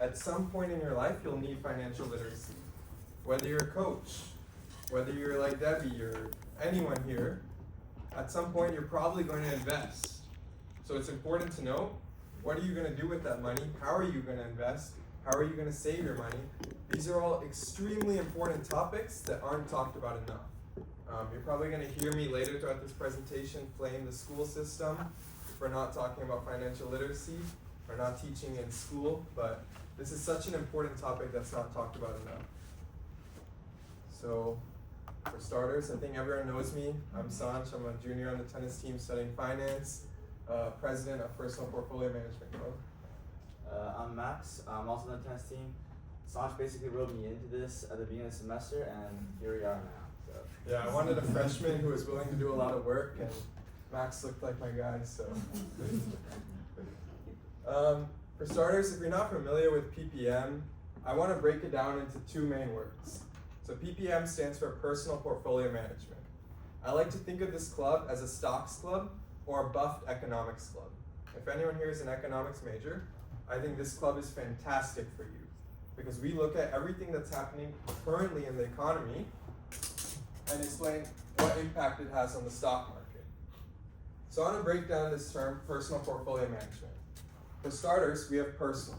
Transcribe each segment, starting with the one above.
at some point in your life, you'll need financial literacy. Whether you're a coach, whether you're like Debbie or anyone here, at some point you're probably going to invest. So it's important to know, what are you going to do with that money? How are you going to invest? How are you going to save your money? These are all extremely important topics that aren't talked about enough. You're probably going to hear me later throughout this presentation flame the school system for not talking about financial literacy or not teaching in school, but this is such an important topic that's not talked about enough. So, for starters, I think everyone knows me. I'm Sanch. I'm a junior on the tennis team studying finance, president of Personal Portfolio Management Club. I'm Max. I'm also on the tennis team. Sanch basically wrote me into this at the beginning of the semester, and here we are now. So. Yeah, I wanted a freshman who was willing to do a lot of work, and Max looked like my guy, so. For starters, if you're not familiar with PPM, I want to break it down into two main words. So PPM stands for Personal Portfolio Management. I like to think of this club as a stocks club or a buffed economics club. If anyone here is an economics major, I think this club is fantastic for you because we look at everything that's happening currently in the economy and explain what impact it has on the stock market. So I want to break down this term, personal portfolio management. For starters, we have personal.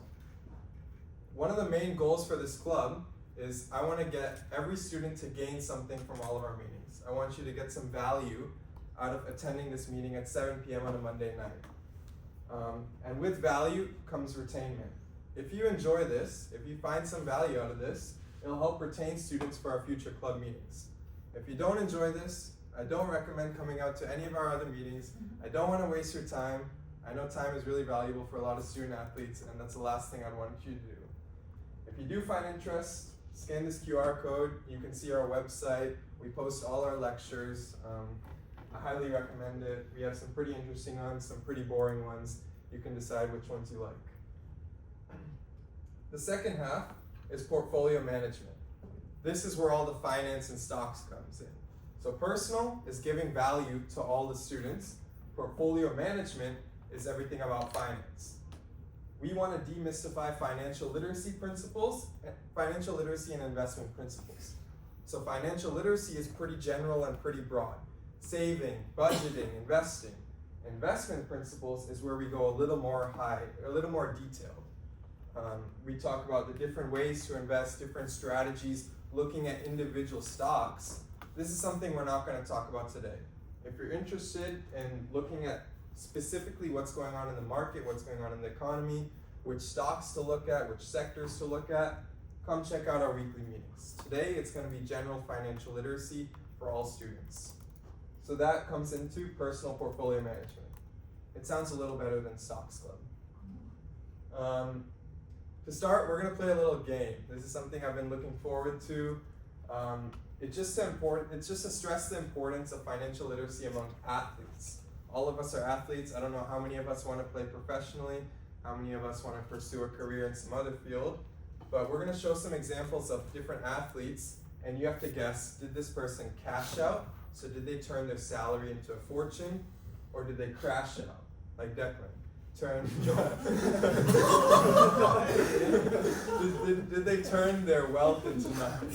One of the main goals for this club is I want to get every student to gain something from all of our meetings. I want you to get some value out of attending this meeting at 7 p.m. on a Monday night. And with value comes retainment. If you enjoy this, if you find some value out of this, it'll help retain students for our future club meetings. If you don't enjoy this, I don't recommend coming out to any of our other meetings. I don't want to waste your time. I know time is really valuable for a lot of student athletes, and that's the last thing I'd want you to do. If you do find interest, scan this QR code. You can see our website. We post all our lectures. I highly recommend it. We have some pretty interesting ones, some pretty boring ones. You can decide which ones you like. The second half is portfolio management. This is where all the finance and stocks comes in. So personal is giving value to all the students. Portfolio management is everything about finance. We want to demystify financial literacy and investment principles. So financial literacy is pretty general and pretty broad. Saving, budgeting, investing. Investment principles is where we go a little more detailed. We talk about the different ways to invest, different strategies, looking at individual stocks. This is something we're not going to talk about today. If you're interested in looking at specifically what's going on in the market, what's going on in the economy, which stocks to look at, which sectors to look at, come check out our weekly meetings. Today it's going to be general financial literacy for all students. So that comes into personal portfolio management. It sounds a little better than Stocks Club. To start, we're going to play a little game. This is something I've been looking forward to. It's just to stress the importance of financial literacy among athletes. All of us are athletes. I don't know how many of us want to play professionally, how many of us want to pursue a career in some other field, but we're going to show some examples of different athletes, and you have to guess, did this person cash out? So did they turn their salary into a fortune, or did they crash out, like Declan? Did they turn their wealth into nothing?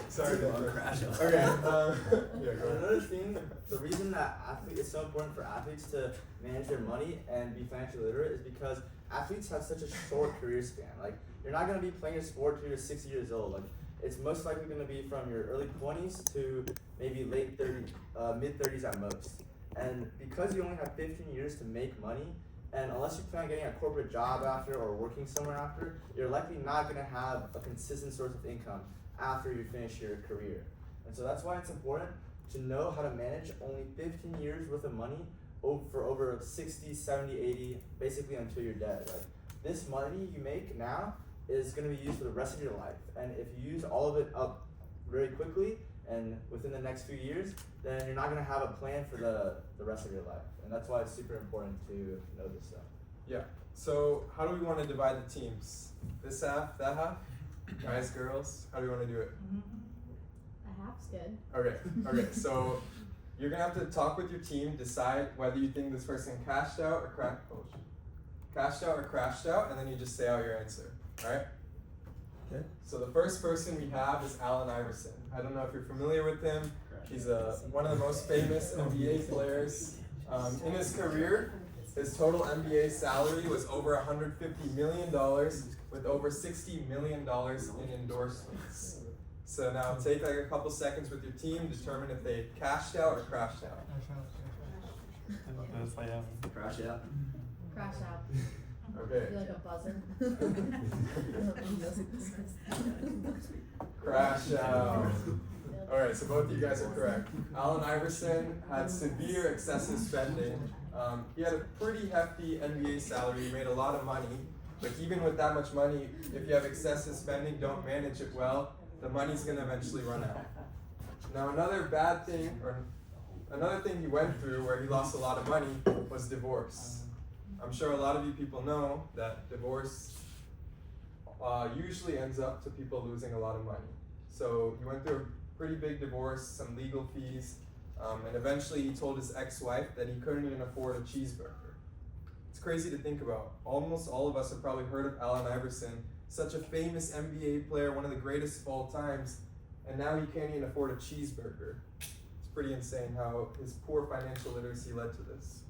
Sorry, crash out. Okay. Yeah, go ahead. Another thing, the reason that it's so important for athletes to manage their money and be financially literate is because athletes have such a short career span. Like, you're not going to be playing a sport till you're 60 years old. Like, it's most likely going to be from your early 20s to maybe late 30s, mid 30s at most. And because you only have 15 years to make money, and unless you plan on getting a corporate job after or working somewhere after, you're likely not going to have a consistent source of income after you finish your career. And so that's why it's important to know how to manage only 15 years worth of money for over 60, 70, 80, basically until you're dead. Like, this money you make now is going to be used for the rest of your life. And if you use all of it up very quickly and within the next few years, then you're not going to have a plan for the rest of your life. And that's why it's super important to know this stuff. Yeah. So how do we want to divide the teams? This half, that half? Guys, girls? How do we want to do it? A half's good. Okay. So you're going to have to talk with your team, decide whether you think this person cashed out or cashed out or crashed out, and then you just say out your answer. Alright? Okay. So the first person we have is Allen Iverson. I don't know if you're familiar with him. He's one of the most famous NBA players. In his career, his total NBA salary was over $150 million with over $60 million in endorsements. So now take like a couple seconds with your team, determine if they cashed out or crashed out. Crash out. Crash out. Okay. You're like a buzzer. Crash out. Alright, so both of you guys are correct. Allen Iverson had severe excessive spending. He had a pretty hefty NBA salary, he made a lot of money, but even with that much money, if you have excessive spending, don't manage it well, the money's gonna eventually run out. Now another bad thing, or another thing he went through where he lost a lot of money was divorce. I'm sure a lot of you people know that divorce usually ends up to people losing a lot of money. So he went through a pretty big divorce, some legal fees, and eventually he told his ex-wife that he couldn't even afford a cheeseburger. It's crazy to think about. Almost all of us have probably heard of Allen Iverson, such a famous NBA player, one of the greatest of all times, and now he can't even afford a cheeseburger. It's pretty insane how his poor financial literacy led to this.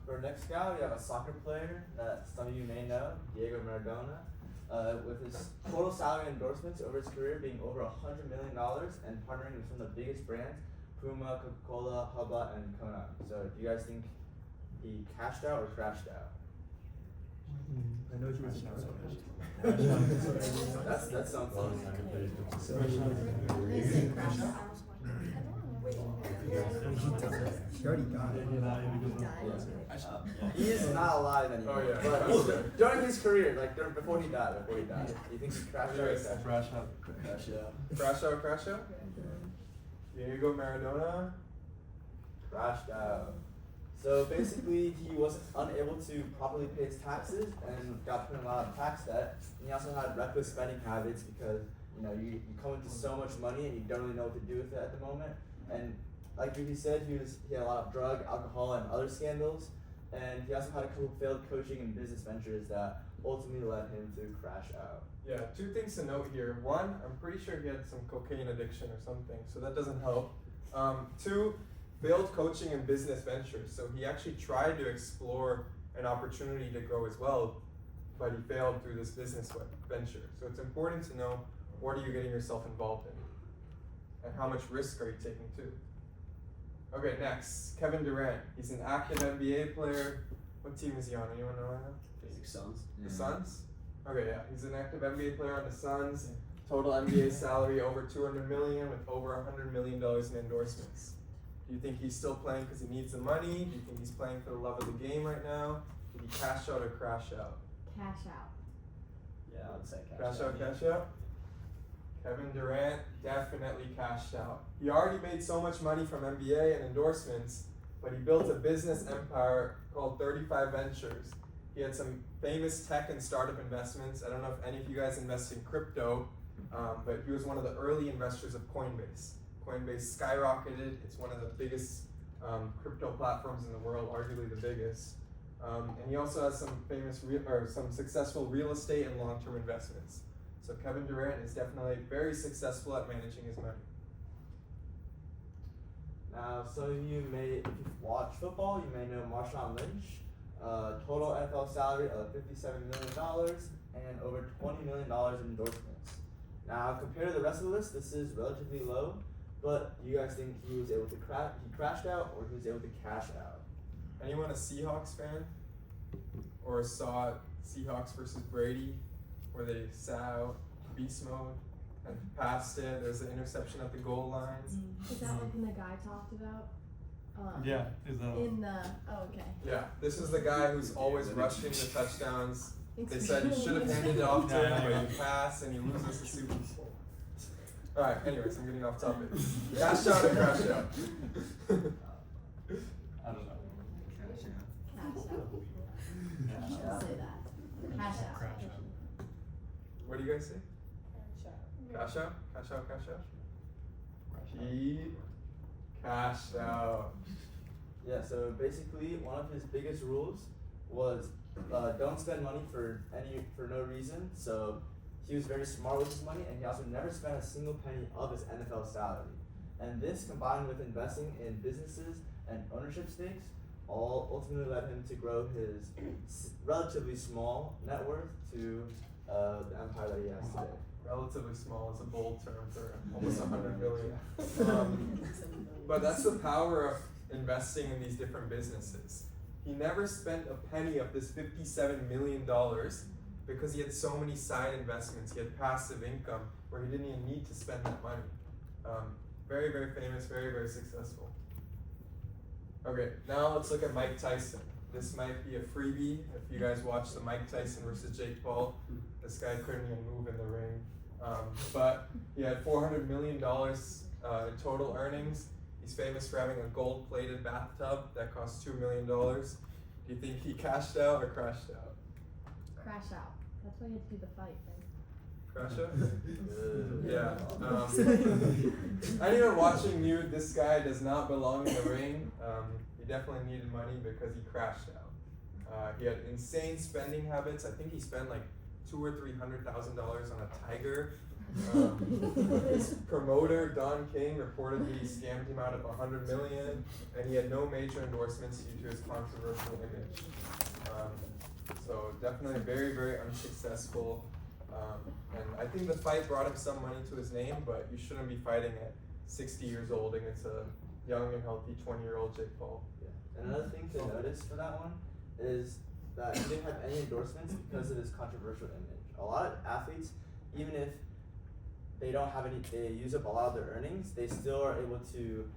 For our next guy, we have a soccer player that some of you may know, Diego Maradona. With his total salary endorsements over his career being over $100 million and partnering with some of the biggest brands, Puma, Coca-Cola, Hubba, and Kona. So do you guys think he cashed out or crashed out? I know you That sounds fun. They say crash out. He already got it. He is not alive anymore. Oh, yeah. But during his career, like before he died, do you think he crashed out or crashed out? Crash out. Crash out. Crash out, crash out? Diego Maradona? Crashed out. So basically, he was unable to properly pay his taxes and got put in a lot of tax debt. And he also had reckless spending habits because you come into so much money and you don't really know what to do with it at the moment. And like he said, he had a lot of drug, alcohol, and other scandals. And he also had a couple failed coaching and business ventures that ultimately led him to crash out. Yeah, two things to note here. One, I'm pretty sure he had some cocaine addiction or something, so that doesn't help. Two, failed coaching and business ventures. So he actually tried to explore an opportunity to grow as well, but he failed through this business venture. So it's important to know what are you getting yourself involved in, and how much risk are you taking too. Okay, next, Kevin Durant. He's an active NBA player. What team is he on? Anyone know right now? Phoenix Suns. The Suns? Okay, yeah. He's an active NBA player on the Suns. Total NBA salary over $200 million with over $100 million in endorsements. Do you think he's still playing because he needs the money? Do you think he's playing for the love of the game right now? Did he cash out or crash out? Cash out. Yeah, I'd say Cash out, cash out? Kevin Durant definitely cashed out. He already made so much money from NBA and endorsements, but he built a business empire called 35 Ventures. He had some famous tech and startup investments. I don't know if any of you guys invest in crypto, but he was one of the early investors of Coinbase. Coinbase skyrocketed. It's one of the biggest crypto platforms in the world, arguably the biggest. And he also has some some successful real estate and long-term investments. So Kevin Durant is definitely very successful at managing his money. Now, some of you may, if you watch football, you may know Marshawn Lynch. Total NFL salary of $57 million and over $20 million in endorsements. Now, compared to the rest of the list, this is relatively low, but do you guys think he was able to he crashed out or he was able to cash out? Anyone a Seahawks fan? Or saw Seahawks versus Brady, where they sat out beast mode and passed it? There's an interception at the goal line. Is that what the guy talked about? Yeah, is In the okay. Yeah, this is the guy who's always rushing the touchdowns. They said he should have handed it off to him, but he passed and he loses the Super Bowl. Alright, anyways, I'm getting off topic. Cash out or crash out? I don't know. Cash out. I'll say that. Cash out. What do you guys say? Cash out? Cash out, cash out? He cashed out. Yeah, so basically one of his biggest rules was don't spend money for no reason. So he was very smart with his money, and he also never spent a single penny of his NFL salary. And this, combined with investing in businesses and ownership stakes, all ultimately led him to grow his relatively small net worth to the empire that he has today. Relatively small is a bold term for almost 100 billion. But that's the power of investing in these different businesses. He never spent a penny of this $57 million because he had so many side investments. He had passive income where he didn't even need to spend that money. Very, very famous, very, very successful. Okay, now let's look at Mike Tyson. This might be a freebie if you guys watch the Mike Tyson versus Jake Paul. This guy couldn't even move in the ring. But he had $400 million in total earnings. He's famous for having a gold-plated bathtub that cost $2 million. Do you think he cashed out or crashed out? Crash out. That's why you had to do the fight, right? Crash out? Yeah. Anyone watching knew this guy does not belong in the ring. He definitely needed money because he crashed out. He had insane spending habits. I think he spent like $200,000 or $300,000 on a tiger. His promoter Don King reportedly scammed him out of $100 million, and he had no major endorsements due to his controversial image. So definitely very, very unsuccessful. And I think the fight brought him some money to his name, but you shouldn't be fighting at 60 years old against a young and healthy 20-year-old Jake Paul. Yeah. And another thing to notice for that one is that he didn't have any endorsements because of his controversial image. A lot of athletes, even if they don't have any, they use up a lot of their earnings, they still are able to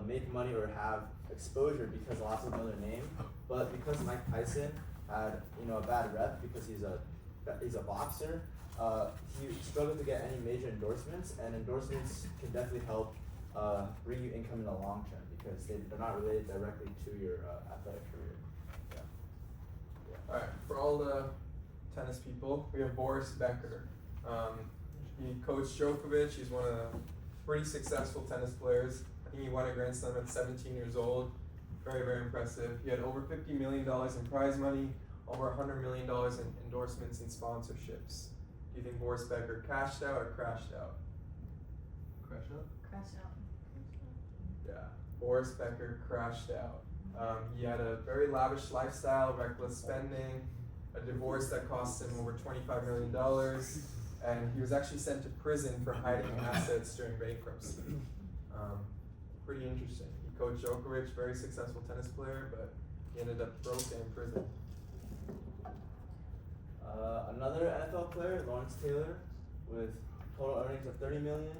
make money or have exposure because lots of them know their name. But because Mike Tyson had a bad rep because he's a boxer, he struggled to get any major endorsements, and endorsements can definitely help bring you income in the long term because they're not related directly to your athletic career. Alright, for all the tennis people, we have Boris Becker. He coached Djokovic. He's one of the pretty successful tennis players. I think he won a Grand Slam at 17 years old. Very, very impressive. He had over $50 million in prize money, over $100 million in endorsements and sponsorships. Do you think Boris Becker cashed out or crashed out? Crash out? Crash out. Yeah, Boris Becker crashed out. He had a very lavish lifestyle, reckless spending, a divorce that cost him over $25 million, and he was actually sent to prison for hiding assets during bankruptcy. Pretty interesting. He coached Djokovic, very successful tennis player, but he ended up broke and in prison. Another NFL player, Lawrence Taylor, with total earnings of $30 million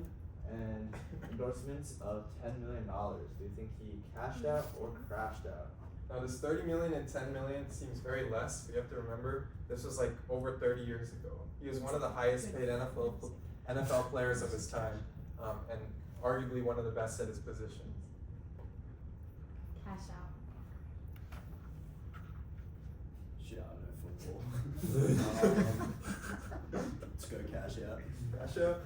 and endorsements of $10 million. Do you think he cashed out or crashed out? Now this $30 million and $10 million seems very less, but you have to remember this was like over 30 years ago. He was one of the highest paid NFL players of his time, and arguably one of the best at his position. Cash out. Shit, I don't know football. Let's go cash out. Cash out?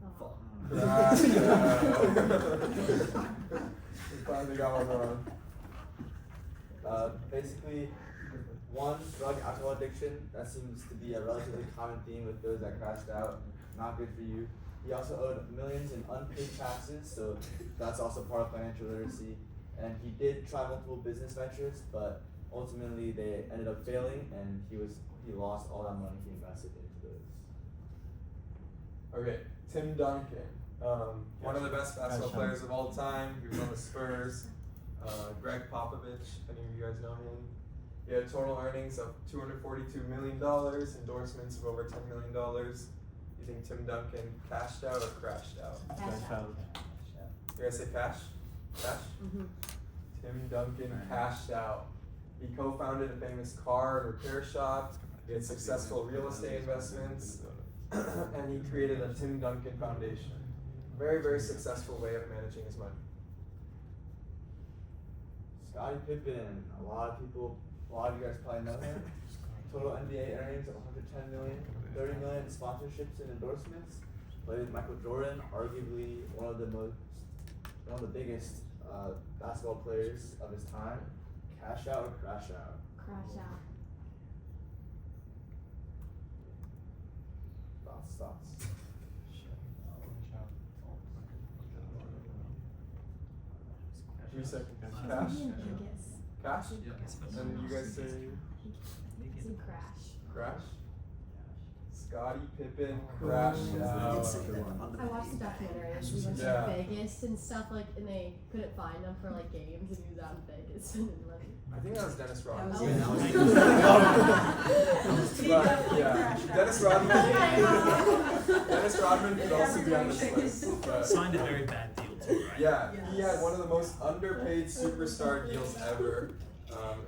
Oh. Fuck. Crash out. We finally got one wrong. Basically, one, drug alcohol addiction. That seems to be a relatively common theme with those that crashed out. Not good for you. He also owed millions in unpaid taxes, so that's also part of financial literacy. And he did try multiple business ventures, but ultimately they ended up failing, and he lost all that money he invested into those. Okay, Tim Duncan, one of the best basketball players of all time. He was on the Spurs. Greg Popovich, if any of you guys know him. He had total earnings of $242 million, endorsements of over $10 million. You think Tim Duncan cashed out or crashed out? Cash out. You guys say cash? Cash? Mm-hmm. Tim Duncan cashed out. He co-founded a famous car and repair shop. He had successful real estate investments, and he created a Tim Duncan Foundation. Very, very successful way of managing his money. Scottie Pippen, a lot of you guys probably know him. Total NBA earnings of $110 million, $30 million in sponsorships and endorsements. Played with Michael Jordan, arguably one of the biggest basketball players of his time. Cash out or crash out? Crash out. Thoughts. 3 seconds. Cash? Vegas. Cash? Yeah. And you guys say It's in Crash. Crash? Scottie Pippen crashed out. I watched the documentary. We went Yeah. to Vegas and stuff and they couldn't find him for games, and he was out in Vegas spending money. I think that was Dennis Rodman. was But yeah, Dennis Rodman could also be on this list. But Signed a very bad deal too, right? yeah, he had one of the most underpaid superstar deals ever.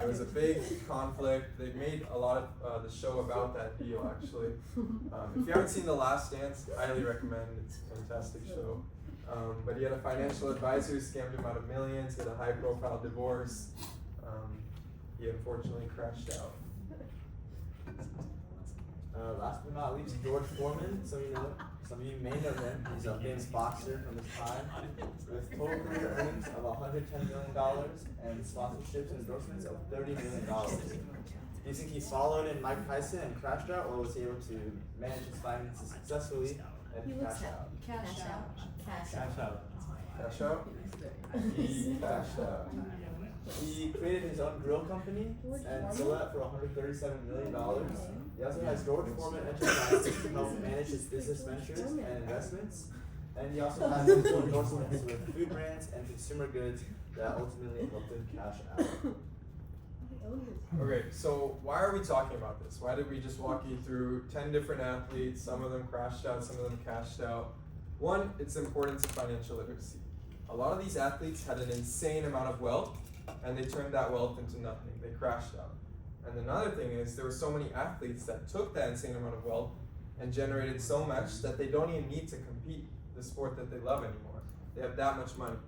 It was a big conflict. They made a lot of the show about that deal, actually. If you haven't seen The Last Dance, I highly recommend. It's a fantastic show. But he had a financial advisor who scammed him out of millions. He had a high-profile divorce. He unfortunately crashed out. Last but not least, George Foreman. Some of you may know him. He's a famous boxer from his time, with total career earnings of $110 million and sponsorships and endorsements of $30 million. Do you think he followed in Mike Tyson and crashed out, or was he able to manage his finances successfully and cash out? Cash out. Cash out? He cashed out. He created his own grill company and sold that for $137 million. He also has George Foreman Enterprises to help manage his business ventures and investments. And he also has multiple endorsements with food brands and consumer goods that ultimately helped him cash out. Okay, so why are we talking about this? Why did we just walk you through 10 different athletes? Some of them crashed out, some of them cashed out. One, it's the importance of financial literacy. A lot of these athletes had an insane amount of wealth, and they turned that wealth into nothing. They crashed out. And another thing is, there were so many athletes that took that insane amount of wealth and generated so much that they don't even need to compete the sport that they love anymore. They have that much money.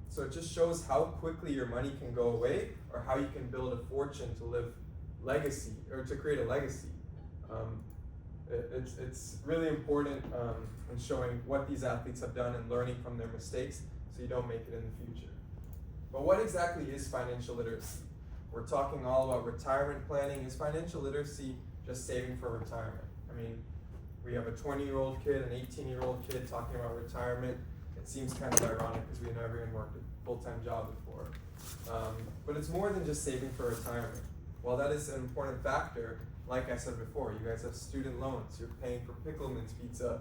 So it just shows how quickly your money can go away, or how you can build a fortune to live legacy, or to create a legacy. It's really important in showing what these athletes have done and learning from their mistakes so you don't make it in the future. But what exactly is financial literacy? We're talking all about retirement planning. Is financial literacy just saving for retirement? I mean, we have a 20-year-old kid, an 18-year-old kid talking about retirement. It seems kind of ironic because we never even worked a full-time job before. But it's more than just saving for retirement. While that is an important factor, like I said before, you guys have student loans, you're paying for Pickleman's Pizza,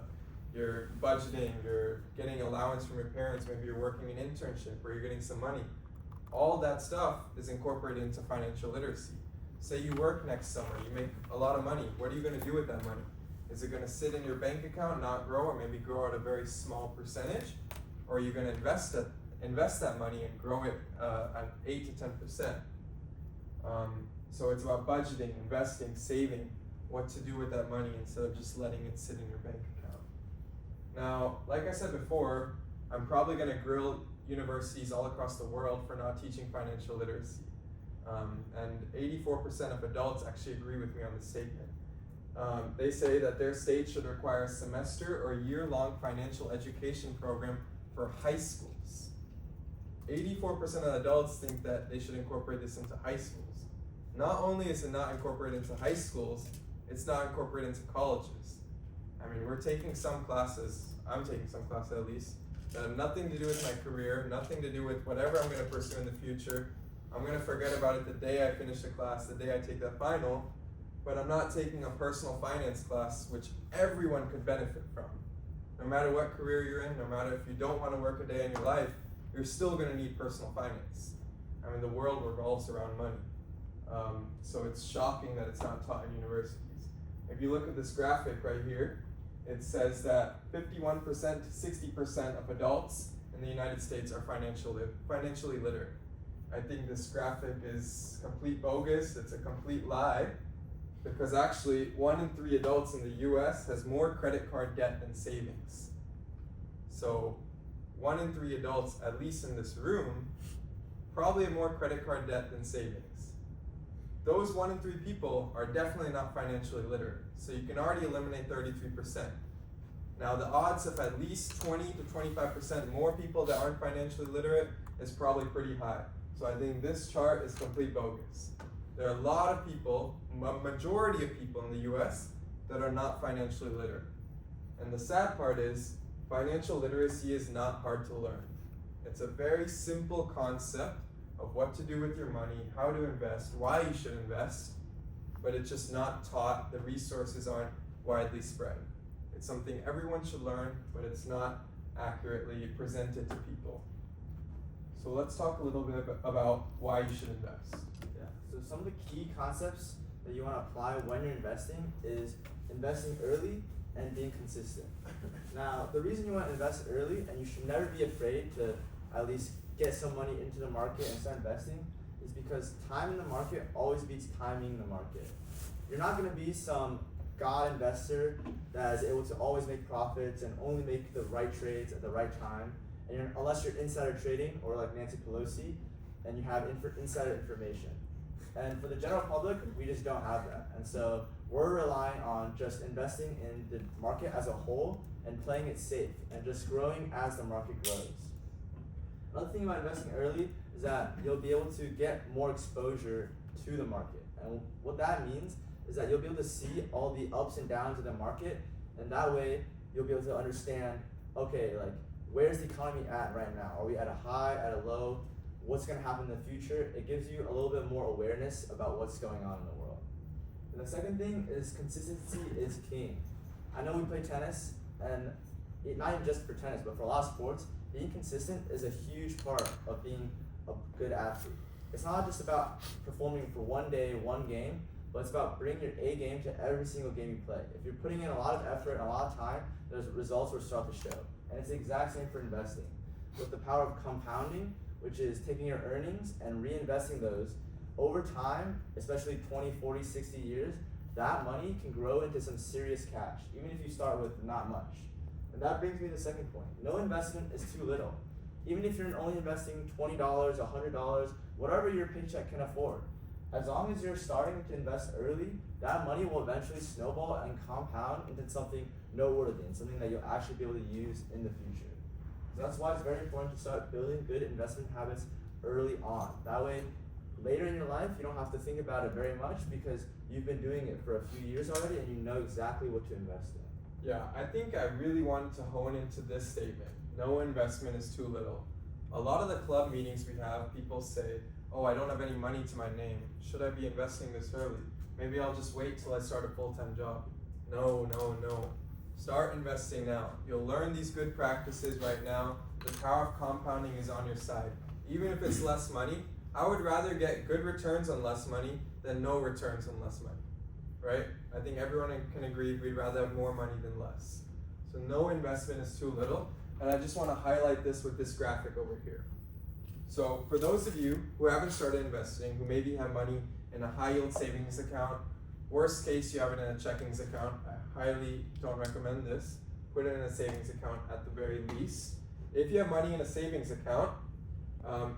you're budgeting, you're getting allowance from your parents, maybe you're working an internship where you're getting some money. All that stuff is incorporated into financial literacy. Say you work next summer, you make a lot of money. What are you going to do with that money? Is it going to sit in your bank account, not grow, or maybe grow at a very small percentage? Or are you going to invest that money and grow it at 8 to 10%? So it's about budgeting, investing, saving, what to do with that money instead of just letting it sit in your bank account. Now, like I said before, I'm probably going to grill universities all across the world for not teaching financial literacy. And 84% of adults actually agree with me on this statement. They say that their state should require a semester or year-long financial education program for high schools. 84% of adults think that they should incorporate this into high schools. Not only is it not incorporated into high schools, it's not incorporated into colleges. I mean, we're taking some classes, I'm taking some classes at least, that have nothing to do with my career, nothing to do with whatever I'm going to pursue in the future. I'm going to forget about it the day I finish the class, the day I take that final, but I'm not taking a personal finance class which everyone could benefit from. No matter what career you're in, no matter if you don't want to work a day in your life, you're still going to need personal finance. I mean, the world revolves around money. So it's shocking that it's not taught in universities. If you look at this graphic right here, it says that 51% to 60% of adults in the United States are financially literate. I think this graphic is complete bogus, it's a complete lie, because actually 1 in 3 adults in the US has more credit card debt than savings. So 1 in 3 adults, at least in this room, probably have more credit card debt than savings. Those 1 in 3 people are definitely not financially literate, so you can already eliminate 33%. Now the odds of at least 20 to 25% more people that aren't financially literate is probably pretty high. So I think this chart is complete bogus. There are a lot of people, a majority of people in the US that are not financially literate. And the sad part is, financial literacy is not hard to learn. It's a very simple concept of what to do with your money, how to invest, why you should invest, but it's just not taught. The resources aren't widely spread. It's something everyone should learn, but it's not accurately presented to people. So let's talk a little bit about why you should invest. Yeah. So some of the key concepts that you want to apply when you're investing is investing early and being consistent. Now, the reason you want to invest early, and you should never be afraid to at least get some money into the market and start investing, is because time in the market always beats timing the market. You're not going to be some god investor that is able to always make profits and only make the right trades at the right time, and unless you're insider trading or like Nancy Pelosi and you have insider information. And for the general public, we just don't have that. And so we're relying on just investing in the market as a whole and playing it safe and just growing as the market grows. Another thing about investing early is that you'll be able to get more exposure to the market. And what that means is that you'll be able to see all the ups and downs of the market, and that way you'll be able to understand, okay, like where's the economy at right now? Are we at a high, at a low? What's going to happen in the future? It gives you a little bit more awareness about what's going on in the world. And the second thing is consistency is king. I know we play tennis, and not even just for tennis, but for a lot of sports, being consistent is a huge part of being a good athlete. It's not just about performing for one day, one game, but it's about bringing your A game to every single game you play. If you're putting in a lot of effort and a lot of time, those results will start to show. And it's the exact same for investing. With the power of compounding, which is taking your earnings and reinvesting those over time, especially 20, 40, 60 years, that money can grow into some serious cash, even if you start with not much. And that brings me to the second point. No investment is too little. Even if you're only investing $20, $100, whatever your paycheck can afford, as long as you're starting to invest early, that money will eventually snowball and compound into something noteworthy and something that you'll actually be able to use in the future. So that's why it's very important to start building good investment habits early on. That way, later in your life, you don't have to think about it very much because you've been doing it for a few years already and you know exactly what to invest in. Yeah, I think I really wanted to hone into this statement. No investment is too little. A lot of the club meetings we have, people say, oh, I don't have any money to my name. Should I be investing this early? Maybe I'll just wait till I start a full-time job. No. Start investing now. You'll learn these good practices right now. The power of compounding is on your side. Even if it's less money, I would rather get good returns on less money than no returns on less money, right? I think everyone can agree we'd rather have more money than less. So no investment is too little. And I just want to highlight this with this graphic over here. So for those of you who haven't started investing, who maybe have money in a high yield savings account, worst case you have it in a checkings account, I highly don't recommend this. Put it in a savings account at the very least. If you have money in a savings account,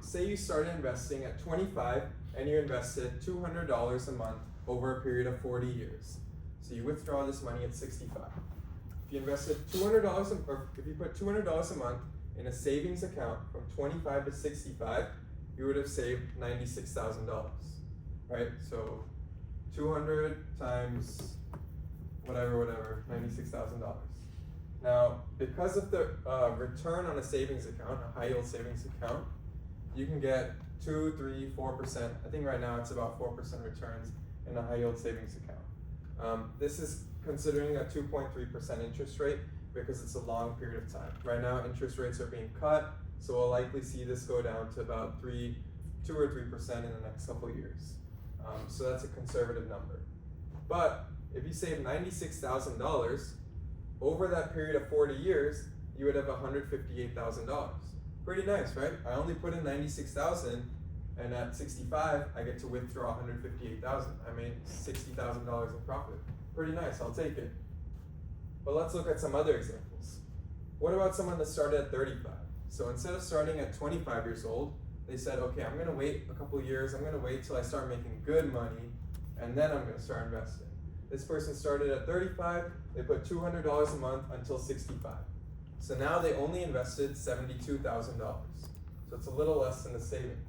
say you started investing at 25 and you invested $200 a month over a period of 40 years. So you withdraw this money at 65. If you invested $200 or if you put $200 a month in a savings account from 25 to 65, you would have saved $96,000, right? So 200 times whatever, $96,000. Now, because of the return on a savings account, a high yield savings account, you can get 2, 3, 4%. I think right now it's about 4% returns in a high yield savings account. This is considering a 2.3% interest rate because it's a long period of time. Right now, interest rates are being cut, so we'll likely see this go down to about 2 or 3% in the next couple of years. So that's a conservative number. But if you save $96,000, over that period of 40 years, you would have $158,000. Pretty nice, right? I only put in $96,000, and at 65, I get to withdraw $158,000. I made $60,000 in profit. Pretty nice, I'll take it. But let's look at some other examples. What about someone that started at 35? So instead of starting at 25 years old, they said, okay, I'm gonna wait a couple years, I'm gonna wait till I start making good money, and then I'm gonna start investing. This person started at 35, they put $200 a month until 65. So now they only invested $72,000. So it's a little less than the savings.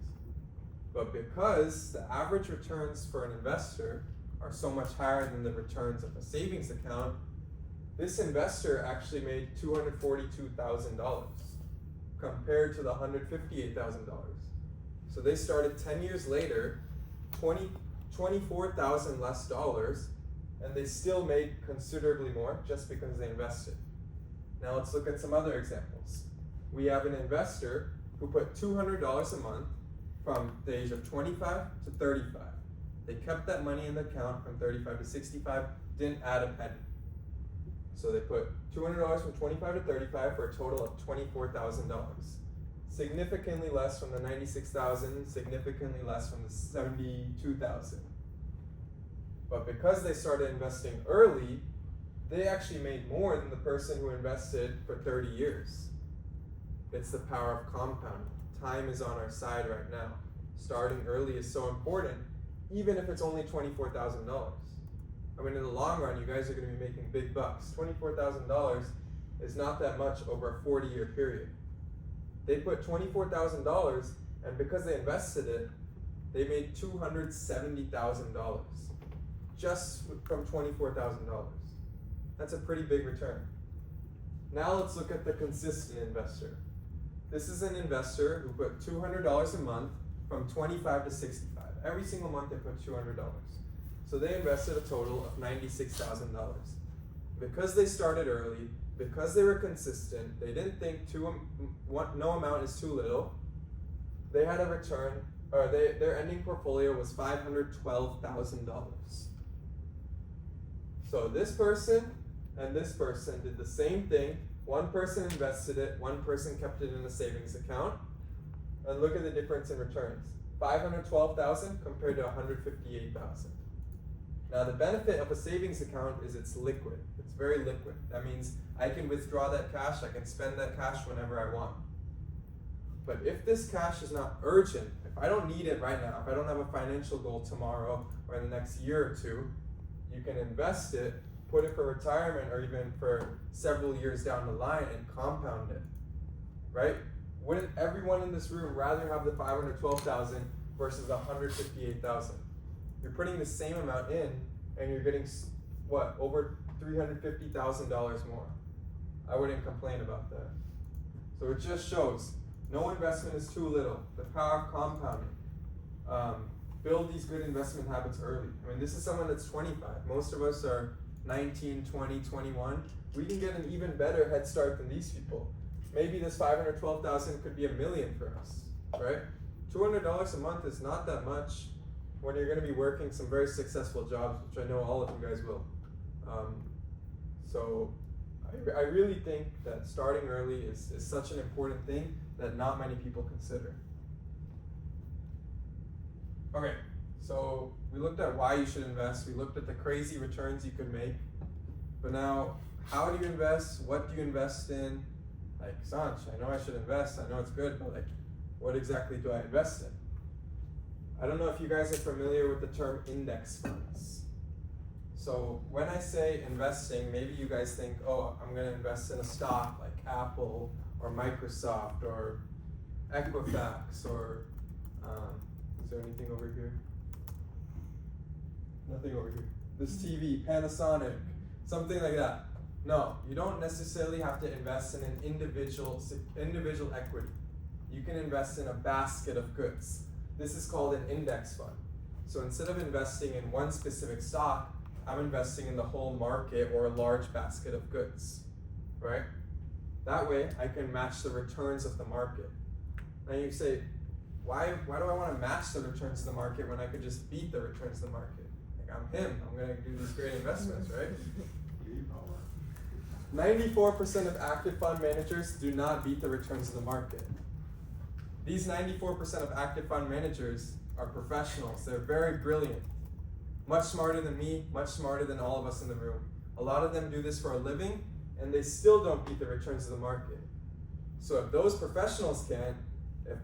But because the average returns for an investor are so much higher than the returns of a savings account, this investor actually made $242,000 compared to the $158,000. So they started 10 years later, $24,000 less dollars, and they still made considerably more just because they invested. Now let's look at some other examples. We have an investor who put $200 a month from the age of 25 to 35. They kept that money in the account from 35 to 65, didn't add a penny. So they put $200 from 25 to 35 for a total of $24,000. Significantly less from the $96,000, significantly less from the $72,000. But because they started investing early, they actually made more than the person who invested for 30 years. It's the power of compounding. Time is on our side right now. Starting early is so important, even if it's only $24,000. I mean, in the long run, you guys are going to be making big bucks. $24,000 is not that much over a 40-year period. They put $24,000, and because they invested it, they made $270,000 just from $24,000. That's a pretty big return. Now let's look at the consistent investor. This is an investor who put $200 a month from 25 to 65. Every single month they put $200. So they invested a total of $96,000. Because they started early, because they were consistent, they didn't think no amount is too little, they had a return, or their ending portfolio was $512,000. So this person and this person did the same thing. One person invested it, one person kept it in a savings account. And look at the difference in returns. $512,000 compared to $158,000. Now the benefit of a savings account is it's liquid. It's very liquid. That means I can withdraw that cash, I can spend that cash whenever I want. But if this cash is not urgent, if I don't need it right now, if I don't have a financial goal tomorrow or in the next year or two, you can invest it, put it for retirement or even for several years down the line and compound it, right? Wouldn't everyone in this room rather have the $512,000 versus $158,000? You're putting the same amount in and you're getting, what, over $350,000 more. I wouldn't complain about that. So it just shows no investment is too little. The power of compounding. Build these good investment habits early. I mean, this is someone that's 25. Most of us are 19, 20, 21. We can get an even better head start than these people. Maybe this $512,000 could be $1 million for us, right? $200 a month is not that much when you're going to be working some very successful jobs, which I know all of you guys will. So I really think that starting early is such an important thing that not many people consider. Okay, so we looked at why you should invest. We looked at the crazy returns you could make. But now, how do you invest? What do you invest in? Like, Sanch, I know I should invest. I know it's good, but like, what exactly do I invest in? I don't know if you guys are familiar with the term index funds. So when I say investing, maybe you guys think, oh, I'm going to invest in a stock like Apple or Microsoft or Equifax or, is there anything over here? Nothing over here. This TV, Panasonic, something like that. No, you don't necessarily have to invest in an individual equity. You can invest in a basket of goods. This is called an index fund. So instead of investing in one specific stock, I'm investing in the whole market or a large basket of goods, right? That way, I can match the returns of the market. Now you say, why do I want to match the returns of the market when I could just beat the returns of the market? Like, I'm him, I'm going to do these great investments, right? 94% of active fund managers do not beat the returns of the market. These 94% of active fund managers are professionals. They're very brilliant. Much smarter than me, much smarter than all of us in the room. A lot of them do this for a living, and they still don't beat the returns of the market. So if those professionals can, if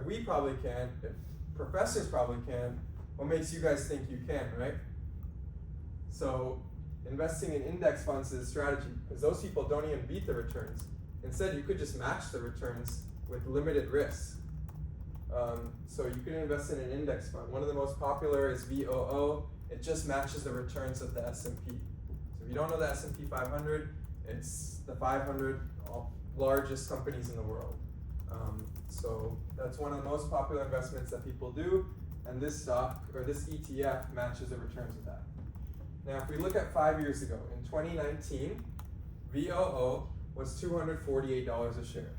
we probably can, if professors probably can, what makes you guys think you can, right? So investing in index funds is a strategy, because those people don't even beat the returns. Instead, you could just match the returns with limited risk. So you can invest in an index fund. One of the most popular is VOO. It just matches the returns of the S&P. So if you don't know the S&P 500, it's the 500 largest companies in the world. So that's one of the most popular investments that people do, and this stock, or this ETF, matches the returns of that. Now if we look at 5 years ago, in 2019, VOO was $248 a share.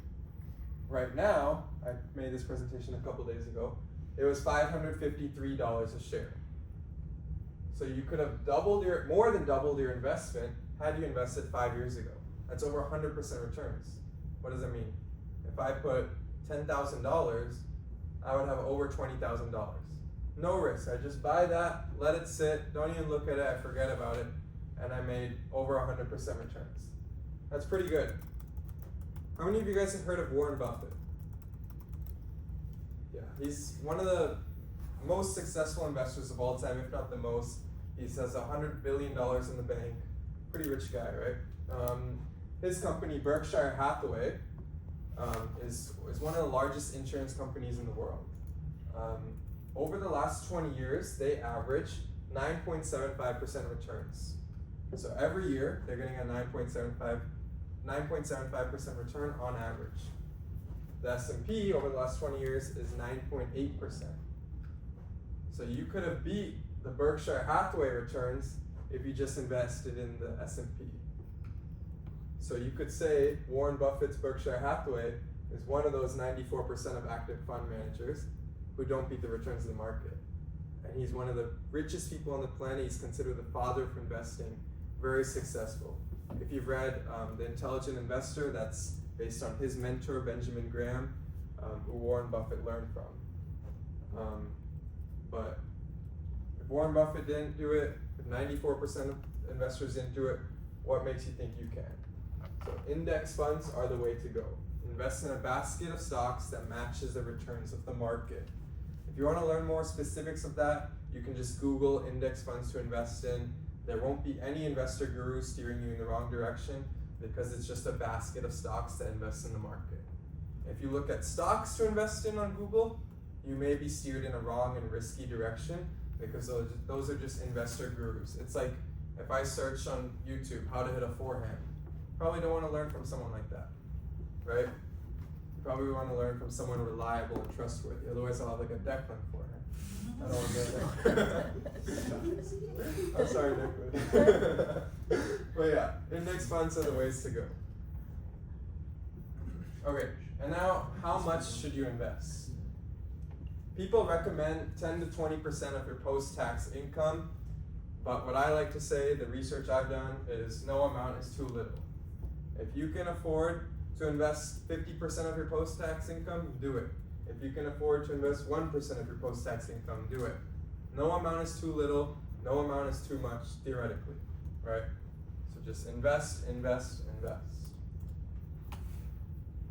Right now, I made this presentation a couple days ago, it was $553 a share. So you could have more than doubled your investment had you invested 5 years ago. That's over 100% returns. What does it mean? If I put $10,000, I would have over $20,000. No risk. I just buy that, let it sit, don't even look at it, I forget about it, and I made over 100% returns. That's pretty good. How many of you guys have heard of Warren Buffett? Yeah, he's one of the most successful investors of all time, if not the most. He has $100 billion in the bank. Pretty rich guy, right? His company, Berkshire Hathaway, is one of the largest insurance companies in the world. Over the last 20 years, they average 9.75% returns. So every year, they're getting a 9.75% return on average. The S&P over the last 20 years is 9.8%. So you could have beat the Berkshire Hathaway returns if you just invested in the S&P. So you could say Warren Buffett's Berkshire Hathaway is one of those 94% of active fund managers who don't beat the returns of the market. And he's one of the richest people on the planet. He's considered the father of investing, very successful. If you've read The Intelligent Investor, that's based on his mentor, Benjamin Graham, who Warren Buffett learned from. But if Warren Buffett didn't do it, if 94% of investors didn't do it, what makes you think you can? So index funds are the way to go. Invest in a basket of stocks that matches the returns of the market. If you want to learn more specifics of that, you can just Google index funds to invest in. There won't be any investor guru steering you in the wrong direction because it's just a basket of stocks that invest in the market. If you look at stocks to invest in on Google, you may be steered in a wrong and risky direction because those are just investor gurus. It's like if I search on YouTube how to hit a forehand, probably don't want to learn from someone like that, right? You probably want to learn from someone reliable and trustworthy. Otherwise, I'll have like a Declan forehand. I don't want to do that. I'm sorry, Declan. But yeah, index funds are the ways to go. Okay, and now how much should you invest? People recommend 10 to 20% of your post-tax income, but what I like to say, the research I've done, is no amount is too little. If you can afford to invest 50% of your post-tax income, do it. If you can afford to invest 1% of your post-tax income, do it. No amount is too little, no amount is too much, theoretically, right? So just invest, invest, invest.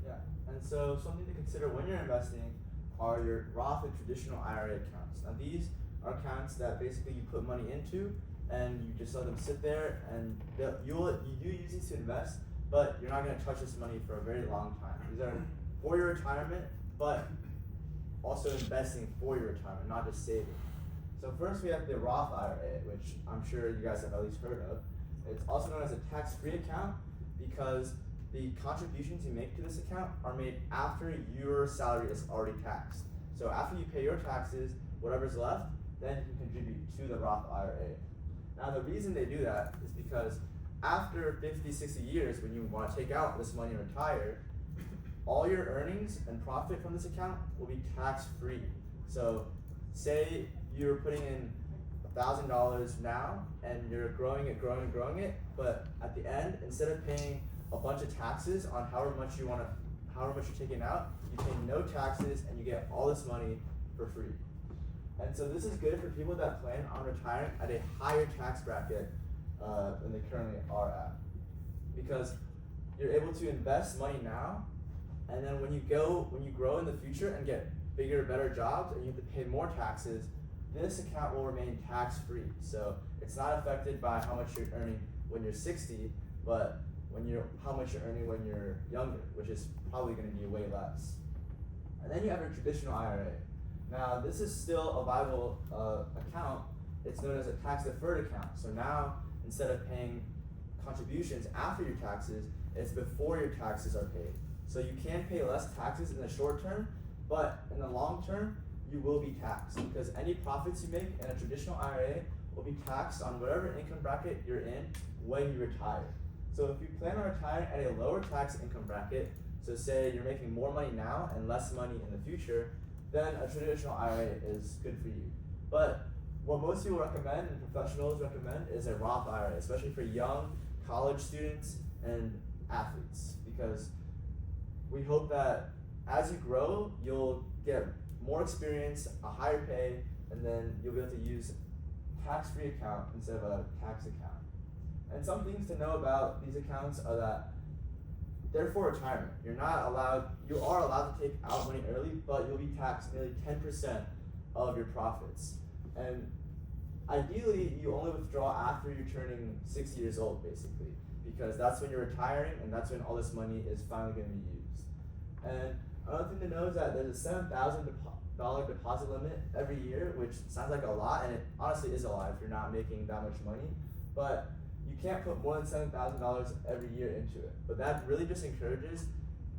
Yeah, and so something to consider when you're investing are your Roth and traditional IRA accounts. Now these are accounts that basically you put money into and you just let them sit there, and you do use these to invest, but you're not going to touch this money for a very long time. These are for your retirement, but also investing for your retirement, not just saving. So first we have the Roth IRA, which I'm sure you guys have at least heard of. It's also known as a tax-free account because the contributions you make to this account are made after your salary is already taxed. So after you pay your taxes, whatever's left, then you can contribute to the Roth IRA. Now the reason they do that is because after 50, 60 years, when you want to take out this money and retire, all your earnings and profit from this account will be tax-free. So say you're putting in $1,000 now and you're growing it, but at the end, instead of paying a bunch of taxes on however much you're taking out, you pay no taxes and you get all this money for free. And so this is good for people that plan on retiring at a higher tax bracket than they currently are at, because you're able to invest money now, and then when you grow in the future and get bigger, better jobs, and you have to pay more taxes, this account will remain tax-free. So it's not affected by how much you're earning when you're 60, but how much you're earning when you're younger, which is probably going to be way less. And then you have your traditional IRA. Now this is still a viable account, it's known as a tax deferred account. So now, instead of paying contributions after your taxes, it's before your taxes are paid. So you can pay less taxes in the short term, but in the long term, you will be taxed because any profits you make in a traditional IRA will be taxed on whatever income bracket you're in when you retire. So if you plan on retiring at a lower tax income bracket, so say you're making more money now and less money in the future, then a traditional IRA is good for you. But what most people recommend and professionals recommend is a Roth IRA, especially for young college students and athletes, because we hope that as you grow, you'll get more experience, a higher pay, and then you'll be able to use tax-free account instead of a tax account. And some things to know about these accounts are that they're for retirement. You are allowed to take out money early, but you'll be taxed nearly 10% of your profits. And ideally, you only withdraw after you're turning 60 years old, basically, because that's when you're retiring and that's when all this money is finally going to be used. And another thing to know is that there's a $7,000 deposit limit every year, which sounds like a lot, and it honestly is a lot if you're not making that much money, but you can't put more than $7,000 every year into it. But that really just encourages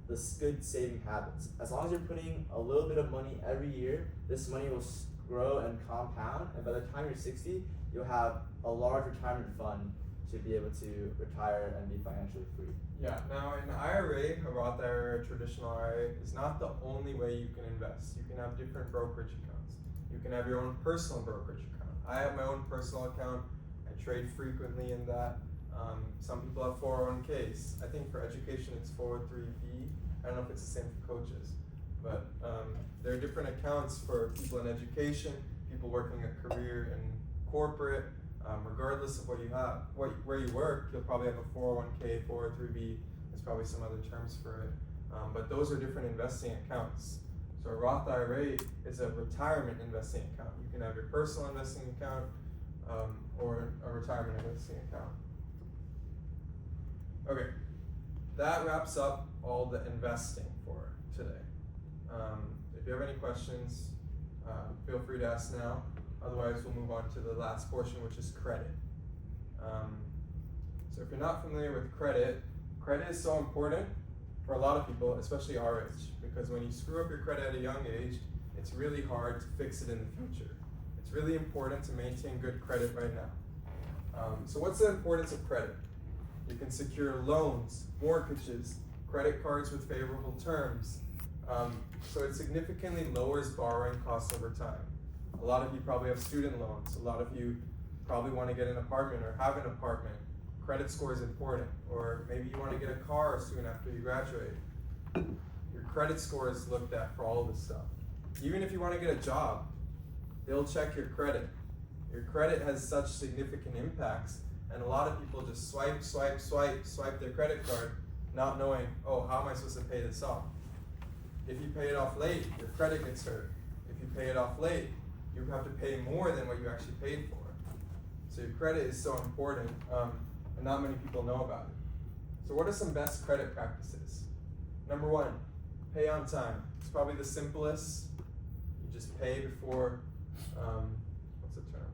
the good saving habits. As long as you're putting a little bit of money every year, this money will grow and compound, and by the time you're 60, you'll have a large retirement fund to be able to retire and be financially free. Yeah, now an IRA, a Roth IRA, a traditional IRA, is not the only way you can invest. You can have different brokerage accounts. You can have your own personal brokerage account. I have my own personal account. I trade frequently in that. Some people have 401ks. I think for education it's 403b. I don't know if it's the same for coaches. But there are different accounts for people in education, people working a career in corporate. Regardless of what you have, where you work, you'll probably have a 401k, 403b. There's probably some other terms for it, but those are different investing accounts. So a Roth IRA is a retirement investing account. You can have your personal investing account or a retirement investing account. Okay, that wraps up all the investing for today. If you have any questions, feel free to ask now. Otherwise, we'll move on to the last portion, which is credit. So if you're not familiar with credit, credit is so important for a lot of people, especially our age, because when you screw up your credit at a young age, it's really hard to fix it in the future. It's really important to maintain good credit right now. So what's the importance of credit? You can secure loans, mortgages, credit cards with favorable terms. So it significantly lowers borrowing costs over time. A lot of you probably have student loans. A lot of you probably want to get an apartment or have an apartment. Credit score is important. Or maybe you want to get a car soon after you graduate. Your credit score is looked at for all of this stuff. Even if you want to get a job, they'll check your credit. Your credit has such significant impacts, and a lot of people just swipe their credit card, not knowing, oh, how am I supposed to pay this off? If you pay it off late, your credit gets hurt. If you pay it off late, you have to pay more than what you actually paid for. So your credit is so important, and not many people know about it. So what are some best credit practices? Number one, pay on time. It's probably the simplest. You just pay before, what's the term?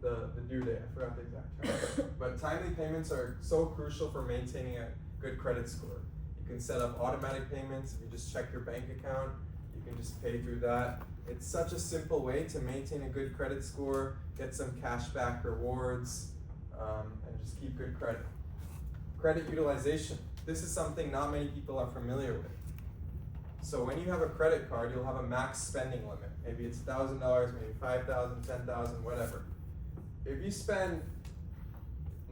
The due date, I forgot the exact term. But timely payments are so crucial for maintaining a good credit score. You can set up automatic payments. If you just check your bank account, you can just pay through that. It's such a simple way to maintain a good credit score, get some cashback rewards, and just keep good credit. Credit utilization. This is something not many people are familiar with. So when you have a credit card, you'll have a max spending limit. Maybe it's $1,000, maybe $5,000, $10,000, whatever. If you spend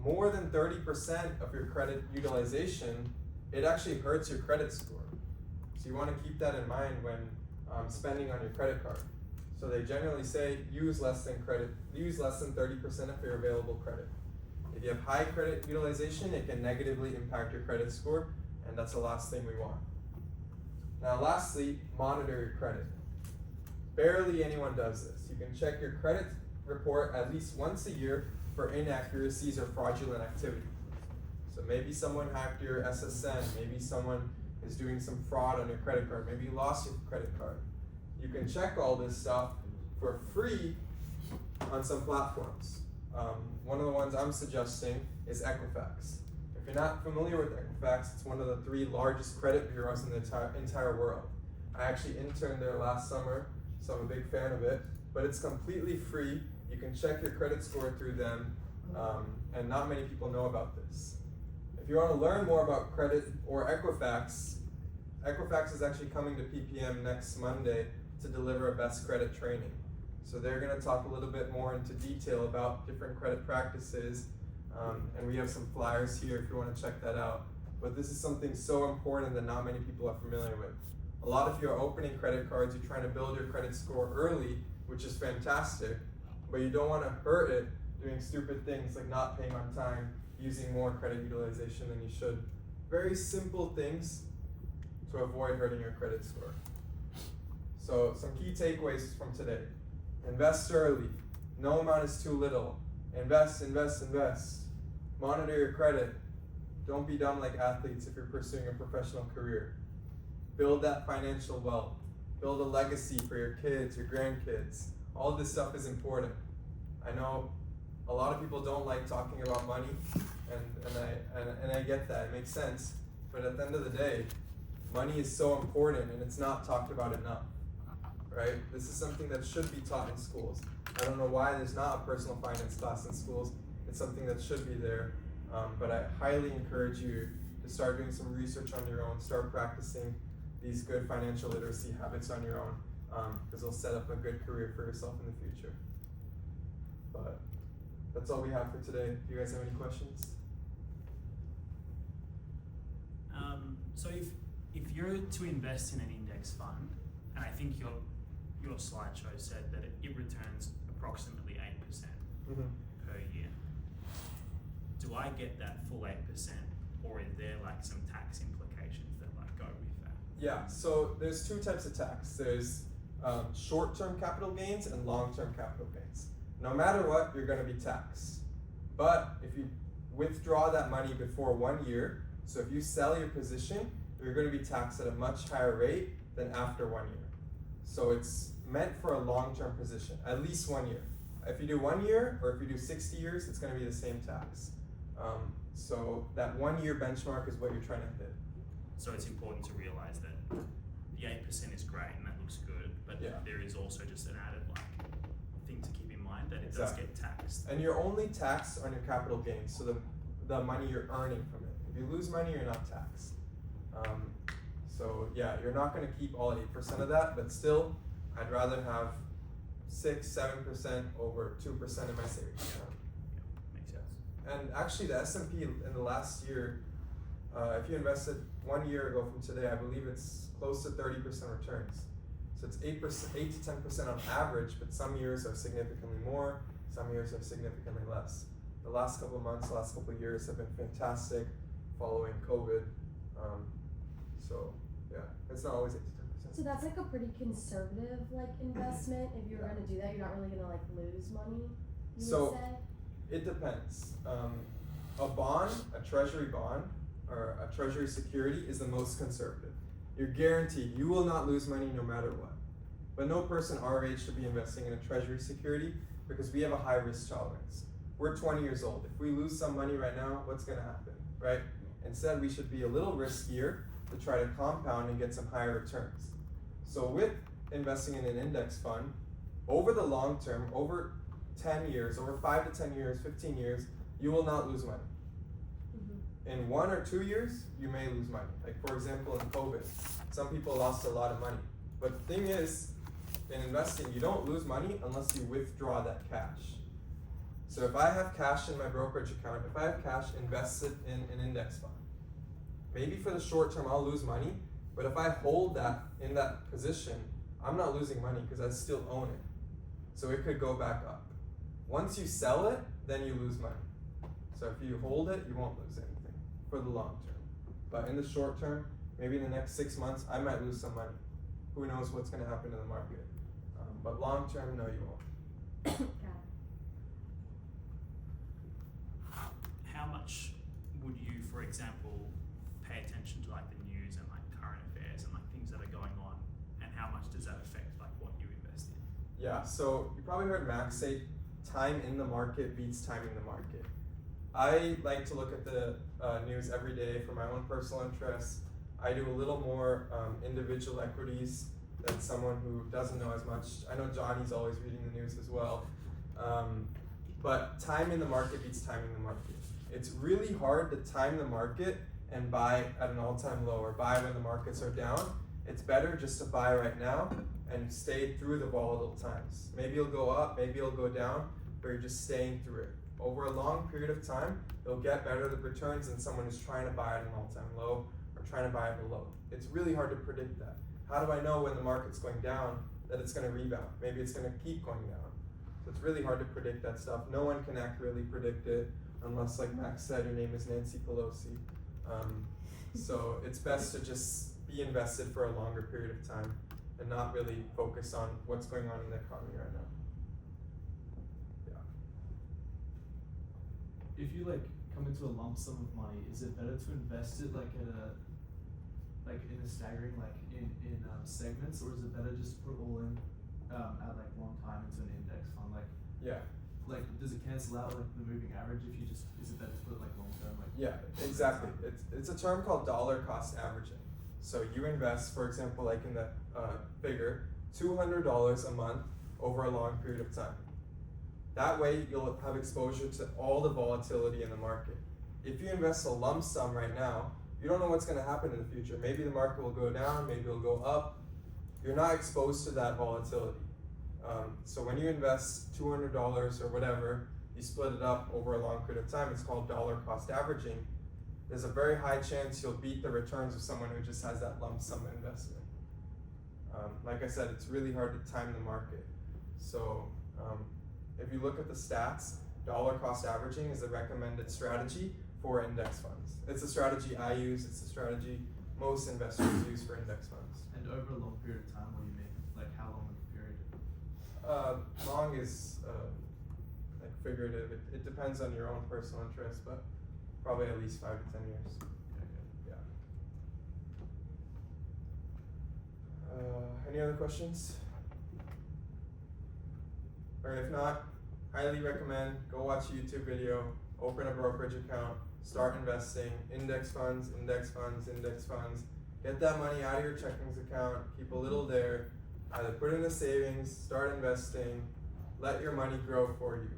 more than 30% of your credit utilization, it actually hurts your credit score. So you want to keep that in mind when spending on your credit card. So they generally say use less than 30% of your available credit. If you have high credit utilization, it can negatively impact your credit score, and that's the last thing we want. Now lastly, monitor your credit. Barely anyone does this. You can check your credit report at least once a year for inaccuracies or fraudulent activity. So maybe someone hacked your SSN, maybe someone is doing some fraud on your credit card, maybe you lost your credit card. You can check all this stuff for free on some platforms. One of the ones I'm suggesting is Equifax. If you're not familiar with Equifax, it's one of the 3 largest credit bureaus in the entire world. I actually interned there last summer, so I'm a big fan of it. But it's completely free. You can check your credit score through them, and not many people know about this. If you want to learn more about credit or Equifax, Equifax is actually coming to PPM next Monday to deliver a best credit training. So they're going to talk a little bit more into detail about different credit practices, and we have some flyers here if you want to check that out. But this is something so important that not many people are familiar with. A lot of you are opening credit cards, you're trying to build your credit score early, which is fantastic, but you don't want to hurt it doing stupid things like not paying on time, using more credit utilization than you should. Very simple things to avoid hurting your credit score. So some key takeaways from today. Invest early. No amount is too little. Invest, invest, invest. Monitor your credit. Don't be dumb like athletes if you're pursuing a professional career. Build that financial wealth. Build a legacy for your kids, your grandkids. All this stuff is important. I know a lot of people don't like talking about money, and I get that, it makes sense. But at the end of the day, money is so important and it's not talked about enough, right? This is something that should be taught in schools. I don't know why there's not a personal finance class in schools. It's something that should be there, but I highly encourage you to start doing some research on your own, start practicing these good financial literacy habits on your own, because it'll set up a good career for yourself in the future. But that's all we have for today. Do you guys have any questions? So if you're to invest in an index fund, and I think your slideshow said that it returns approximately 8% per year. Do I get that full 8%, or is there like some tax implications that like go with that? Yeah, so there's 2 types of tax. There's short-term capital gains and long-term capital gains. No matter what, you're going to be taxed. But if you withdraw that money before 1 year, so if you sell your position, you're going to be taxed at a much higher rate than after 1 year. So it's meant for a long-term position, at least 1 year. If you do 1 year, or if you do 60 years, it's going to be the same tax. So that 1 year benchmark is what you're trying to hit. So it's important to realize that the 8% is great and that looks good, but there is also just an added thing to keep in mind that it does get taxed. And you're only taxed on your capital gains, so the money you're earning from it. If you lose money, you're not taxed. So yeah, you're not going to keep all 8% of that, but still, I'd rather have 6-7% over 2% in my savings account. Makes sense. And actually, the S&P in the last year, if you invested 1 year ago from today, I believe it's close to 30% returns. So it's 8 to 10% on average, but some years are significantly more, some years are significantly less. The last couple of months, last couple of years have been fantastic following COVID. So yeah, it's not always 8 to 10%. So that's like a pretty conservative investment. If you're gonna do that, you're not really gonna lose money, you would say? It depends. A bond, a treasury bond, or a treasury security is the most conservative. You're guaranteed you will not lose money no matter what. But no person our age should be investing in a treasury security because we have a high risk tolerance. We're 20 years old. If we lose some money right now, what's gonna happen, right? Instead, we should be a little riskier to try to compound and get some higher returns. So with investing in an index fund, over the long term, over 10 years, over 5 to 10 years, 15 years, you will not lose money. In 1 or 2 years, you may lose money. Like for example, in COVID, some people lost a lot of money. But the thing is, in investing, you don't lose money unless you withdraw that cash. So if I have cash in my brokerage account, if I have cash invested in an index fund, maybe for the short term I'll lose money, but if I hold that in that position, I'm not losing money because I still own it. So it could go back up. Once you sell it, then you lose money. So if you hold it, you won't lose anything for the long term. But in the short term, maybe in the next 6 months, I might lose some money. Who knows what's going to happen to the market? But long term, no, you won't. How much would you, for example, pay attention to the news and current affairs and things that are going on, and how much does that affect what you invest in? Yeah, so you probably heard Max say time in the market beats timing the market. I like to look at the news every day for my own personal interests. I do a little more individual equities than someone who doesn't know as much. I know Johnny's always reading the news as well. But time in the market beats timing the market. It's really hard to time the market and buy at an all-time low or buy when the markets are down. It's better just to buy right now and stay through the volatile times. Maybe it'll go up, maybe it'll go down, but you're just staying through it. Over a long period of time, you'll get better returns than someone who's trying to buy at an all-time low or trying to buy at a low. It's really hard to predict that. How do I know when the market's going down that it's going to rebound? Maybe it's going to keep going down. So it's really hard to predict that stuff. No one can accurately predict it unless, like Max said, your name is Nancy Pelosi. So it's best to just be invested for a longer period of time and not really focus on what's going on in the economy right now. If you like come into a lump sum of money, is it better to invest it like in a staggering in segments, or is it better just to put all in at like one time into an index fund? Like does it cancel out like the moving average if you just, is it better to put it like long term? Like yeah, exactly. It's a term called dollar cost averaging. So you invest, for example, like in the figure, $200 a month over a long period of time. That way you'll have exposure to all the volatility in the market. If you invest a lump sum right now, you don't know what's going to happen in the future. Maybe the market will go down, maybe it'll go up. You're not exposed to that volatility. So when you invest $200 or whatever, you split it up over a long period of time, it's called dollar cost averaging. There's a very high chance you'll beat the returns of someone who just has that lump sum investment. Like I said, it's really hard to time the market. So if you look at the stats, dollar cost averaging is a recommended strategy for index funds. It's a strategy I use, it's a strategy most investors use for index funds. And over a long period of time, what do you mean? Like how long of a period? Long is like figurative. It depends on your own personal interest, but probably at least 5 to 10 years. Okay. Yeah. Any other questions? Or if not, highly recommend go watch a YouTube video, open a brokerage account, start investing, index funds, index funds, index funds. Get that money out of your checkings account, keep a little there, either put it in a savings, start investing, let your money grow for you.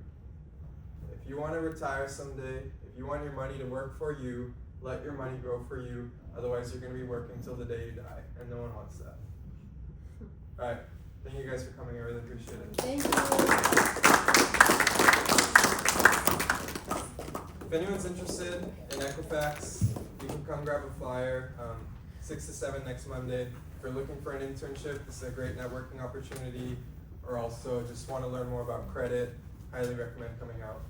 If you want to retire someday, if you want your money to work for you, let your money grow for you, otherwise you're going to be working till the day you die, and no one wants that. Alright, thank you guys for coming, I really appreciate it. Thank you. If anyone's interested in Equifax, you can come grab a flyer, 6 to 7 next Monday. If you're looking for an internship, this is a great networking opportunity, or also just want to learn more about credit, highly recommend coming out.